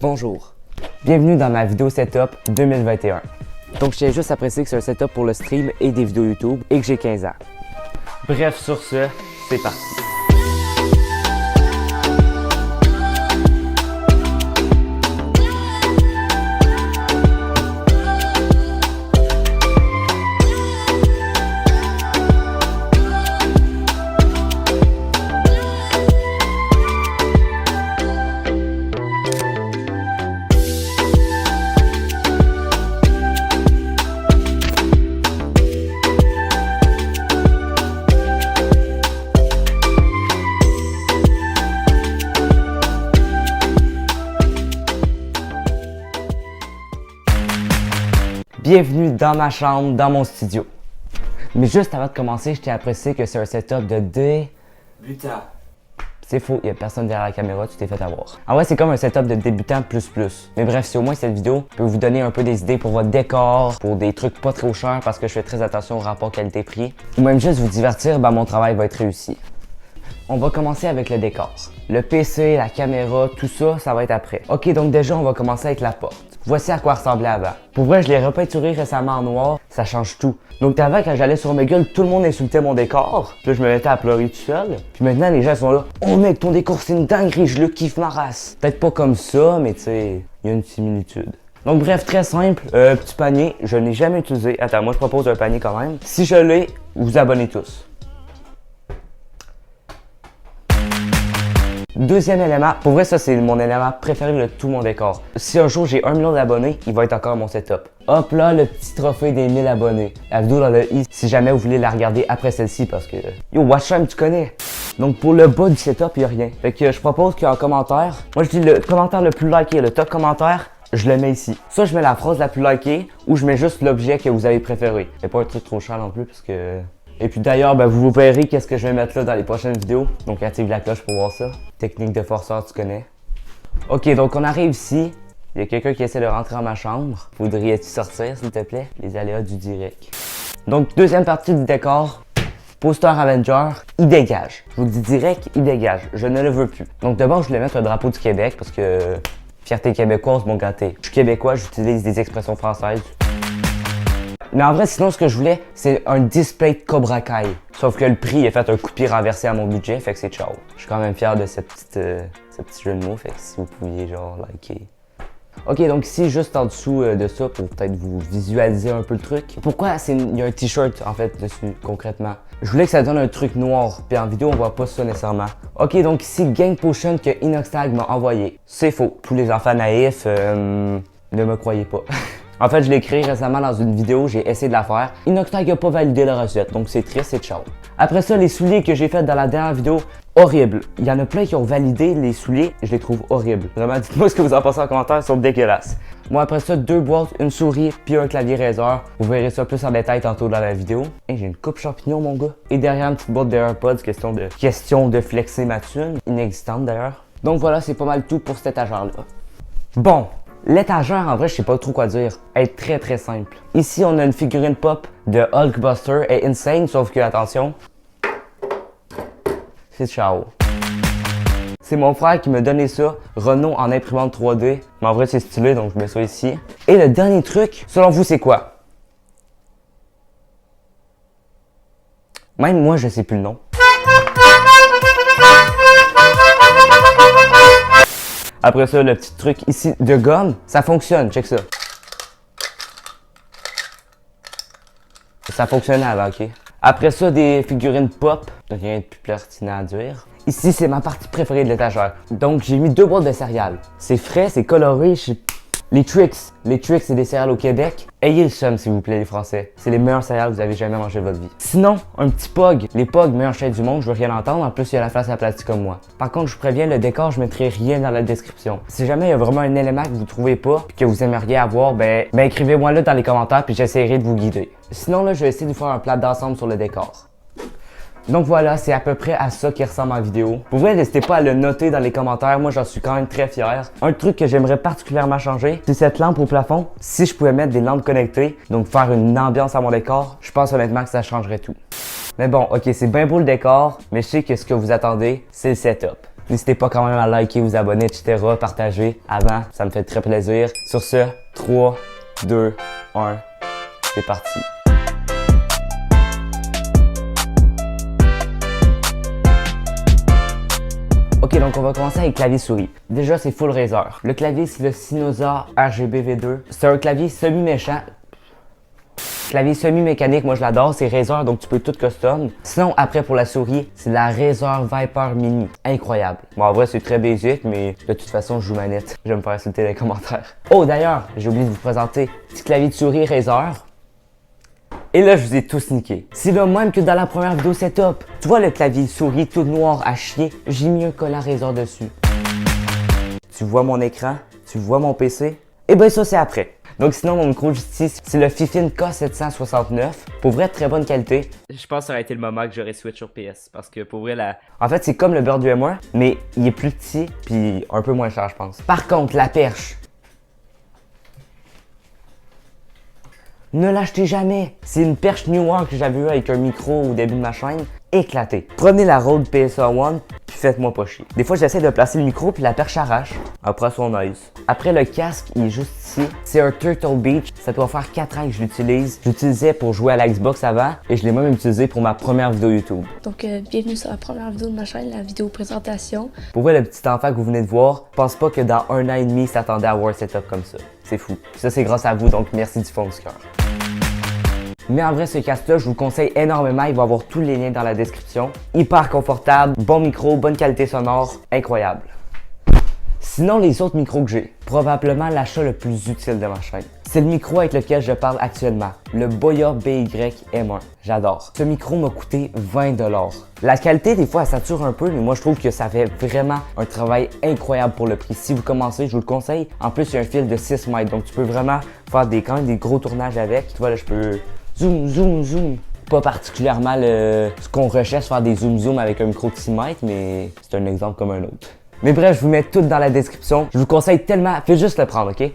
Bonjour, bienvenue dans ma vidéo setup 2021. Donc je tiens juste à préciser que c'est un setup pour le stream et des vidéos YouTube et que j'ai 15 ans. Bref, sur ce, c'est parti. Bienvenue dans ma chambre, dans mon studio. Mais juste avant de commencer, je tiens à préciser que c'est un setup de débutant. C'est faux, il n'y a personne derrière la caméra, tu t'es fait avoir. En vrai, c'est comme un setup de débutant plus. Mais bref, si au moins cette vidéo peut vous donner un peu des idées pour votre décor, pour des trucs pas trop chers parce que je fais très attention au rapport qualité-prix, ou même juste vous divertir, ben mon travail va être réussi. On va commencer avec le décor. Le PC, la caméra, tout ça, ça va être après. Ok, donc déjà, on va commencer avec la porte. Voici à quoi ressemblait avant. Pour vrai, je l'ai repeinturé récemment en noir, ça change tout. Donc avant, quand j'allais sur mes gueules, tout le monde insultait mon décor. Puis là, je me mettais à pleurer tout seul. Puis maintenant, les gens sont là. Oh mec, ton décor, c'est une dinguerie, je le kiffe ma race. Peut-être pas comme ça, mais tu sais, il y a une similitude. Donc bref, très simple, petit panier, je ne l'ai jamais utilisé. Attends, moi je propose un panier quand même. Si je l'ai, vous abonnez tous. Deuxième élément, pour vrai ça c'est mon élément préféré de tout mon décor. Si un jour j'ai 1 million d'abonnés, il va être encore mon setup. Hop là, le petit trophée des 1000 abonnés. La vidéo dans le i si jamais vous voulez la regarder après celle-ci parce que... Yo, Watch Time, tu connais. Donc pour le bas du setup, il n'y a rien. Fait que je propose qu'en commentaire, moi je dis le commentaire le plus liké, le top commentaire, je le mets ici. Soit je mets la phrase la plus likée ou je mets juste l'objet que vous avez préféré. C'est pas un truc trop cher non plus parce que... Et puis d'ailleurs, ben, vous verrez qu'est-ce que je vais mettre là dans les prochaines vidéos. Donc active la cloche pour voir ça. Technique de forceur, tu connais. Ok, donc on arrive ici. Il y a quelqu'un qui essaie de rentrer dans ma chambre. Voudrais-tu sortir, s'il te plaît? Les aléas du direct. Donc deuxième partie du décor. Poster Avenger, il dégage. Je vous le dis direct, il dégage. Je ne le veux plus. Donc d'abord, je voulais mettre le drapeau du Québec parce que... Fierté québécoise, mon gâté. Je suis québécois, j'utilise des expressions françaises. Mais en vrai, sinon, ce que je voulais, c'est un display de Cobra Kai. Sauf que le prix a fait un coup de pied renversé à mon budget, fait que c'est ciao. Je suis quand même fier de ce petit jeu de mots, fait que si vous pouviez genre liker. Ok, donc ici, juste en dessous de ça, pour peut-être vous visualiser un peu le truc. Pourquoi il y a un t-shirt en fait dessus, concrètement? Je voulais que ça donne un truc noir, puis en vidéo, on voit pas ça nécessairement. Ok, donc ici, Gang Potion que Inoxtag m'a envoyé. C'est faux. Tous les enfants naïfs, ne me croyez pas. En fait, je l'ai créé récemment dans une vidéo, j'ai essayé de la faire. Inoxtag n'a pas validé la recette, donc c'est triste, c'est ciao. Après ça, les souliers que j'ai fait dans la dernière vidéo, horrible. Il y en a plein qui ont validé les souliers, je les trouve horribles. Vraiment, dites-moi ce que vous en pensez en commentaire, ils sont dégueulasses. Moi, après ça, 2 boîtes, une souris, puis un clavier Razer. Vous verrez ça plus en détail tantôt dans la vidéo. Et j'ai une coupe champignon, mon gars. Et derrière, une petite boîte de AirPods, question de flexer ma thune, inexistante d'ailleurs. Donc voilà, c'est pas mal tout pour cette étagère-là. Bon. L'étagère, en vrai, je sais pas trop quoi dire. Elle est très simple. Ici, on a une figurine pop de Hulkbuster et Insane, sauf que, attention, c'est ciao. C'est mon frère qui m'a donné ça, Renault en imprimante 3D. Mais en vrai, c'est stylé, donc je mets ça ici. Et le dernier truc, selon vous, c'est quoi? Même moi, je sais plus le nom. Après ça, le petit truc ici de gomme, ça fonctionne, check ça. Ça fonctionnait avant, ok? Après ça, des figurines pop, rien de plus pertinent à dire. Ici, c'est ma partie préférée de l'étagère. Donc, j'ai mis 2 boîtes de céréales. C'est frais, c'est coloré, Les Trix, c'est des céréales au Québec. Ayez le seum, s'il vous plaît, les Français. C'est les meilleures céréales que vous avez jamais mangées de votre vie. Sinon, un petit Pog. Les Pog, meilleure chaîne du monde, je veux rien entendre. En plus, il y a la face aplatie comme moi. Par contre, je vous préviens, le décor, je mettrai rien dans la description. Si jamais il y a vraiment un élément que vous trouvez pas, puis que vous aimeriez avoir, ben écrivez-moi là dans les commentaires, puis j'essaierai de vous guider. Sinon, là, je vais essayer de vous faire un plat d'ensemble sur le décor. Donc voilà, c'est à peu près à ça qui ressemble en vidéo. Pour vrai, n'hésitez pas à le noter dans les commentaires, moi j'en suis quand même très fier. Un truc que j'aimerais particulièrement changer, c'est cette lampe au plafond. Si je pouvais mettre des lampes connectées, donc faire une ambiance à mon décor, je pense honnêtement que ça changerait tout. Mais bon, ok, c'est bien beau le décor, mais je sais que ce que vous attendez, c'est le setup. N'hésitez pas quand même à liker, vous abonner, etc. Partager avant, ça me fait très plaisir. Sur ce, 3, 2, 1, c'est parti. Ok, donc on va commencer avec clavier souris. Déjà, c'est full Razer. Le clavier, c'est le Synosa RGB V2. C'est un clavier semi-méchant. Clavier semi-mécanique, moi je l'adore, c'est Razer, donc tu peux tout custom. Sinon, après pour la souris, c'est la Razer Viper Mini. Incroyable. Bon, en vrai, c'est très basic, mais de toute façon, je joue manette. Je vais me faire insulter dans les commentaires. Oh, d'ailleurs, j'ai oublié de vous présenter. Petit clavier de souris Razer. Et là, je vous ai tous niqué. C'est le même que dans la première vidéo setup. Tu vois le clavier souris tout noir à chier? J'ai mis un collant Razer dessus. Tu vois mon écran? Tu vois mon PC? Et ben ça, c'est après. Donc sinon, mon micro justice, c'est le Fifine K769. Pour vrai, très bonne qualité. Je pense que ça aurait été le moment que j'aurais switch sur PS. Parce que pour vrai, en fait, c'est comme le Bird du M1, mais il est plus petit, puis un peu moins cher, je pense. Par contre, la perche. Ne l'achetez jamais. C'est une perche Newark que j'avais eu avec un micro au début de ma chaîne. Éclaté. Prenez la Rode PSA One, puis faites-moi pas chier. Des fois, j'essaie de placer le micro, puis la perche arrache. Après son noise. Après, le casque, il est juste ici. C'est un Turtle Beach. Ça doit faire 4 ans que je l'utilise. J'utilisais pour jouer à la Xbox avant, et je l'ai même utilisé pour ma première vidéo YouTube. Donc, bienvenue sur la première vidéo de ma chaîne, la vidéo présentation. Pour vrai, le petit enfant que vous venez de voir, je pense pas que dans 1 an et demi, il s'attendait à avoir un setup comme ça. C'est fou. Ça, c'est grâce à vous, donc merci du fond du cœur. Mais en vrai, ce casque-là, je vous le conseille énormément. Il va avoir tous les liens dans la description. Hyper confortable, bon micro, bonne qualité sonore, incroyable. Sinon, les autres micros que j'ai, probablement l'achat le plus utile de ma chaîne. C'est le micro avec lequel je parle actuellement, le Boya BY-M1. J'adore. Ce micro m'a coûté 20 $. La qualité, des fois, elle sature un peu, mais moi, je trouve que ça fait vraiment un travail incroyable pour le prix. Si vous commencez, je vous le conseille. En plus, il y a un fil de 6 mètres, donc tu peux vraiment faire quand même des gros tournages avec. Tu vois, là, je peux zoom, zoom, zoom. Pas particulièrement ce qu'on recherche, faire des zoom avec un micro de 6 mètres, mais c'est un exemple comme un autre. Mais bref, je vous mets tout dans la description. Je vous conseille tellement, faites juste le prendre, ok?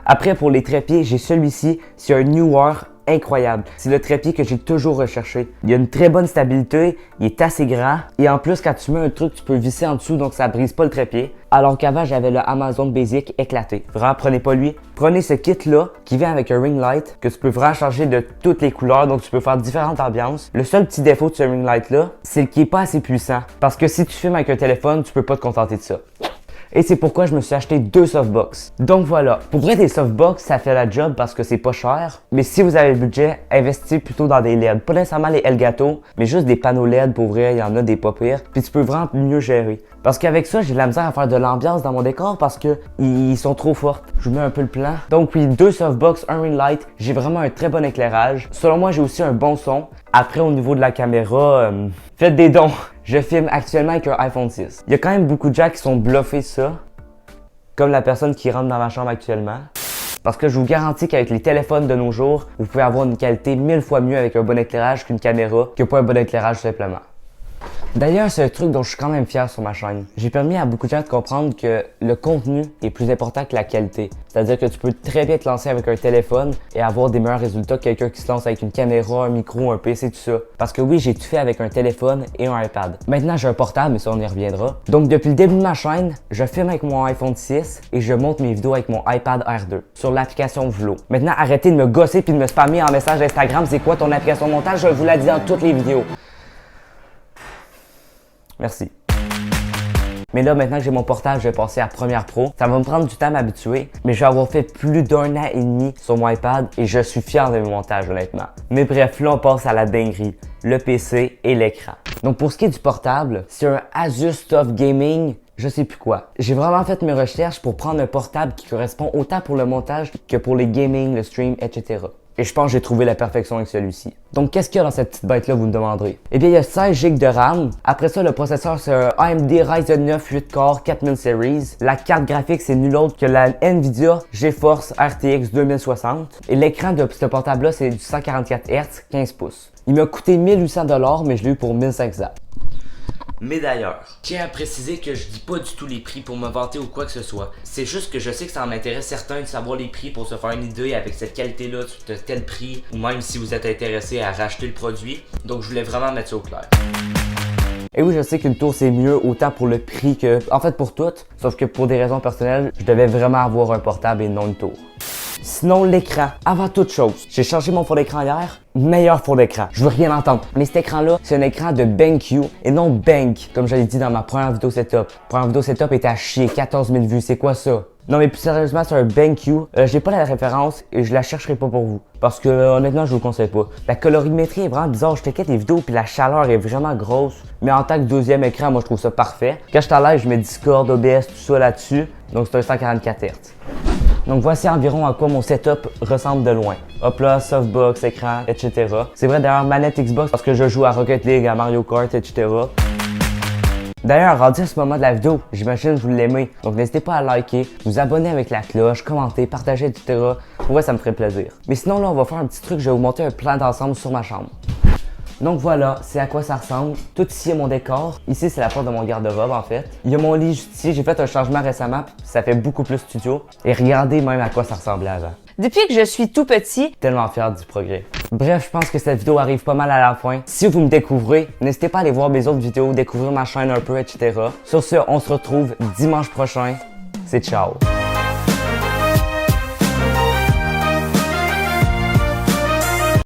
Après, pour les trépieds, j'ai celui-ci. C'est un Newark incroyable. C'est le trépied que j'ai toujours recherché. Il a une très bonne stabilité, il est assez grand. Et en plus, quand tu mets un truc, tu peux visser en dessous, donc ça brise pas le trépied. Alors qu'avant, j'avais le Amazon Basic éclaté. Vraiment, prenez pas lui. Prenez ce kit-là, qui vient avec un ring light, que tu peux vraiment changer de toutes les couleurs, donc tu peux faire différentes ambiances. Le seul petit défaut de ce ring light-là, c'est qu'il est pas assez puissant. Parce que si tu filmes avec un téléphone, tu peux pas te contenter de ça. Et c'est pourquoi je me suis acheté 2 softbox. Donc voilà, pour vrai des softbox, ça fait la job parce que c'est pas cher. Mais si vous avez le budget, investissez plutôt dans des LED. Pas nécessairement les Elgato, mais juste des panneaux LED pour vrai, il y en a des pas pires. Puis tu peux vraiment mieux gérer. Parce qu'avec ça, j'ai de la misère à faire de l'ambiance dans mon décor parce que ils sont trop fortes. Je vous mets un peu le plan. Donc oui, 2 softbox, un ring light. J'ai vraiment un très bon éclairage. Selon moi, j'ai aussi un bon son. Après, au niveau de la caméra, faites des dons. Je filme actuellement avec un iPhone 6. Il y a quand même beaucoup de gens qui sont bluffés ça. Comme la personne qui rentre dans ma chambre actuellement. Parce que je vous garantis qu'avec les téléphones de nos jours, vous pouvez avoir une qualité 1000 fois mieux avec un bon éclairage qu'une caméra que pas un bon éclairage tout simplement. D'ailleurs, c'est un truc dont je suis quand même fier sur ma chaîne. J'ai permis à beaucoup de gens de comprendre que le contenu est plus important que la qualité. C'est-à-dire que tu peux très bien te lancer avec un téléphone et avoir des meilleurs résultats que quelqu'un qui se lance avec une caméra, un micro, un PC, tout ça. Parce que oui, j'ai tout fait avec un téléphone et un iPad. Maintenant, j'ai un portable, mais ça, on y reviendra. Donc, depuis le début de ma chaîne, je filme avec mon iPhone 6 et je monte mes vidéos avec mon iPad R2 sur l'application Vlog. Maintenant, arrêtez de me gosser puis de me spammer en message Instagram. C'est quoi ton application de montage? Je vous l'ai dit dans toutes les vidéos. Merci. Mais là, maintenant que j'ai mon portable, je vais passer à Premiere Pro. Ça va me prendre du temps à m'habituer, mais je vais avoir fait plus d'1 an et demi sur mon iPad et je suis fier de mes montages, honnêtement. Mais bref, là, on passe à la dinguerie, le PC et l'écran. Donc, pour ce qui est du portable, c'est un Asus TUF Gaming, je sais plus quoi. J'ai vraiment fait mes recherches pour prendre un portable qui correspond autant pour le montage que pour les gaming, le stream, etc. Et je pense que j'ai trouvé la perfection avec celui-ci. Donc, qu'est-ce qu'il y a dans cette petite bête-là, vous me demanderez? Eh bien, il y a 16 GB de RAM. Après ça, le processeur, c'est un AMD Ryzen 9 8 core 4000 Series. La carte graphique, c'est nul autre que la Nvidia GeForce RTX 2060. Et l'écran de ce portable-là, c'est du 144 Hz, 15 pouces. Il m'a coûté 1800 $, mais je l'ai eu pour 1500. Mais d'ailleurs, je tiens à préciser que je dis pas du tout les prix pour me vanter ou quoi que ce soit. C'est juste que je sais que ça en intéresse certains de savoir les prix pour se faire une idée avec cette qualité-là, de tel prix, ou même si vous êtes intéressé à racheter le produit. Donc je voulais vraiment mettre ça au clair. Et oui, je sais qu'une tour c'est mieux autant pour le prix que... En fait pour toutes, sauf que pour des raisons personnelles, je devais vraiment avoir un portable et non une tour. Sinon, l'écran. Avant toute chose, j'ai changé mon fond d'écran hier. Meilleur fond d'écran. Je veux rien entendre. Mais cet écran-là, c'est un écran de BenQ et non Bank, comme je l'ai dit dans ma première vidéo setup. Première vidéo setup était à chier, 14 000 vues. C'est quoi ça? Non, mais plus sérieusement, c'est un BenQ. J'ai pas la référence et je la chercherai pas pour vous. Parce que honnêtement, je vous le conseille pas. La colorimétrie est vraiment bizarre. Je checkais les vidéos puis la chaleur est vraiment grosse. Mais en tant que deuxième écran, moi je trouve ça parfait. Quand je suis en live, je mets Discord, OBS, tout ça là-dessus. Donc c'est un 144 Hz. Donc voici environ à quoi mon setup ressemble de loin. Hop là, softbox, écran, etc. C'est vrai d'ailleurs manette Xbox parce que je joue à Rocket League, à Mario Kart, etc. D'ailleurs, rendu à ce moment de la vidéo, j'imagine que vous l'aimez. Donc n'hésitez pas à liker, vous abonner avec la cloche, commenter, partager, etc. Pour vrai, ça me ferait plaisir. Mais sinon là, on va faire un petit truc, je vais vous montrer un plan d'ensemble sur ma chambre. Donc voilà, c'est à quoi ça ressemble. Tout ici est mon décor. Ici, c'est la porte de mon garde-robe en fait. Il y a mon lit juste ici. J'ai fait un changement récemment. Ça fait beaucoup plus studio. Et regardez même à quoi ça ressemblait avant. Depuis que je suis tout petit, Tellement fier du progrès. Bref, je pense que cette vidéo arrive pas mal à la fin. Si vous me découvrez, n'hésitez pas à aller voir mes autres vidéos, découvrir ma chaîne un peu, etc. Sur ce, on se retrouve dimanche prochain. C'est ciao!